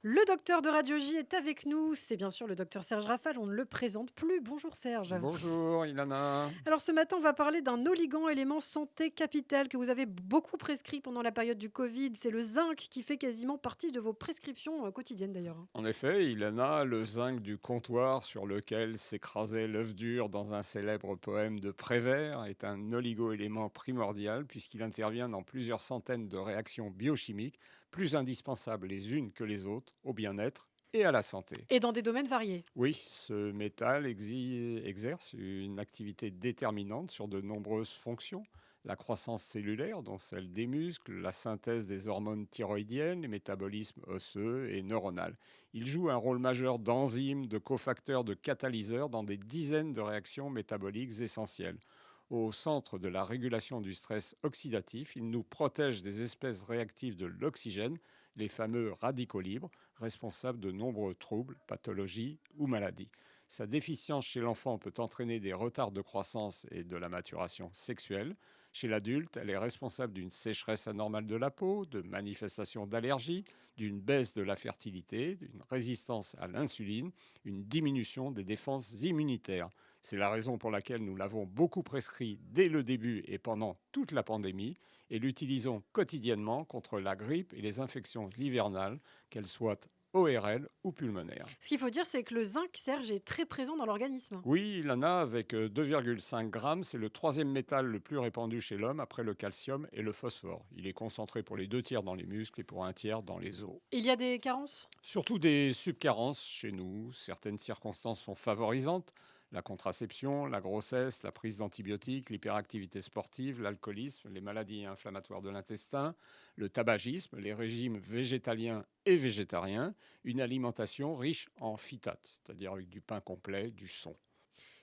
Le docteur de Radio J est avec nous. C'est bien sûr le docteur Serge Rafal. On ne le présente plus. Bonjour Serge. Bonjour Ilana. Alors ce matin, on va parler d'un oligo-élément santé capital que vous avez beaucoup prescrit pendant la période du Covid. C'est le zinc qui fait quasiment partie de vos prescriptions quotidiennes d'ailleurs, hein. En effet, Ilana, le zinc du comptoir sur lequel s'écrasait l'œuf dur dans un célèbre poème de Prévert est un oligo-élément primordial puisqu'il intervient dans plusieurs centaines de réactions biochimiques, plus indispensables les unes que les autres au bien-être et à la santé. Et dans des domaines variés. Oui, ce métal exerce une activité déterminante sur de nombreuses fonctions. La croissance cellulaire, dont celle des muscles, la synthèse des hormones thyroïdiennes, les métabolismes osseux et neuronal. Il joue un rôle majeur d'enzyme, de cofacteur, de catalyseur dans des dizaines de réactions métaboliques essentielles. Au centre de la régulation du stress oxydatif, il nous protège des espèces réactives de l'oxygène, les fameux radicaux libres, responsables de nombreux troubles, pathologies ou maladies. Sa déficience chez l'enfant peut entraîner des retards de croissance et de la maturation sexuelle. Chez l'adulte, elle est responsable d'une sécheresse anormale de la peau, de manifestations d'allergie, d'une baisse de la fertilité, d'une résistance à l'insuline, une diminution des défenses immunitaires. C'est la raison pour laquelle nous l'avons beaucoup prescrit dès le début et pendant toute la pandémie et l'utilisons quotidiennement contre la grippe et les infections hivernales, qu'elles soient ORL ou pulmonaires. Ce qu'il faut dire, c'est que le zinc, Serge, est très présent dans l'organisme. Oui, il en a avec 2,5 grammes. C'est le troisième métal le plus répandu chez l'homme après le calcium et le phosphore. Il est concentré pour les 2 tiers dans les muscles et pour un tiers dans les os. Il y a des carences. Surtout des subcarences chez nous. Certaines circonstances sont favorisantes. La contraception, la grossesse, la prise d'antibiotiques, l'hyperactivité sportive, l'alcoolisme, les maladies inflammatoires de l'intestin, le tabagisme, les régimes végétaliens et végétariens, une alimentation riche en phytates, c'est-à-dire avec du pain complet, du son.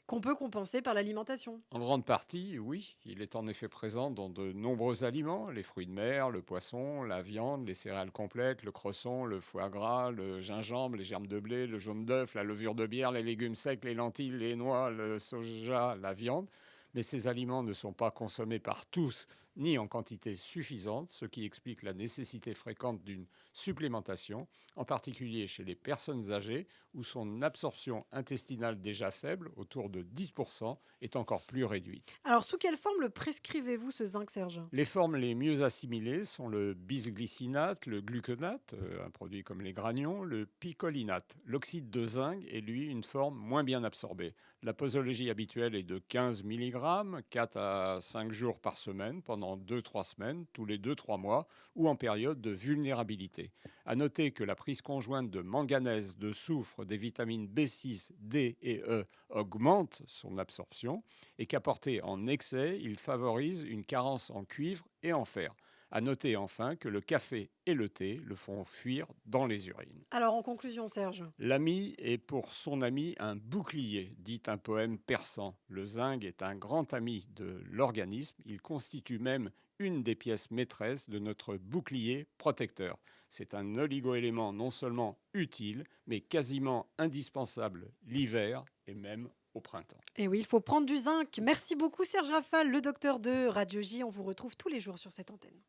Qu'on peut compenser par l'alimentation. En grande partie, oui, il est en effet présent dans de nombreux aliments, les fruits de mer, le poisson, la viande, les céréales complètes, le cresson, le foie gras, le gingembre, les germes de blé, le jaune d'œuf, la levure de bière, les légumes secs, les lentilles, les noix, le soja, la viande. Mais ces aliments ne sont pas consommés par tous ni en quantité suffisante, ce qui explique la nécessité fréquente d'une supplémentation, en particulier chez les personnes âgées où son absorption intestinale déjà faible, autour de 10%, est encore plus réduite. Alors sous quelle forme le prescrivez-vous ce zinc, Serge? Les formes les mieux assimilées sont le bisglycinate, le gluconate, un produit comme les granions, le picolinate. L'oxyde de zinc est lui une forme moins bien absorbée. La posologie habituelle est de 15 mg, 4 à 5 jours par semaine, pendant 2-3 semaines, tous les 2-3 mois, ou en période de vulnérabilité. À noter que la prise conjointe de manganèse, de soufre, des vitamines B6, D et E augmente son absorption et qu'apporté en excès, il favorise une carence en cuivre et en fer. À noter enfin que le café et le thé le font fuir dans les urines. Alors en conclusion, Serge. L'ami est pour son ami un bouclier, dit un poème persan. Le zinc est un grand ami de l'organisme. Il constitue même une des pièces maîtresses de notre bouclier protecteur. C'est un oligoélément non seulement utile, mais quasiment indispensable l'hiver et même au printemps. Et oui, il faut prendre du zinc. Merci beaucoup, Serge Rafal, le docteur de Radio J. On vous retrouve tous les jours sur cette antenne.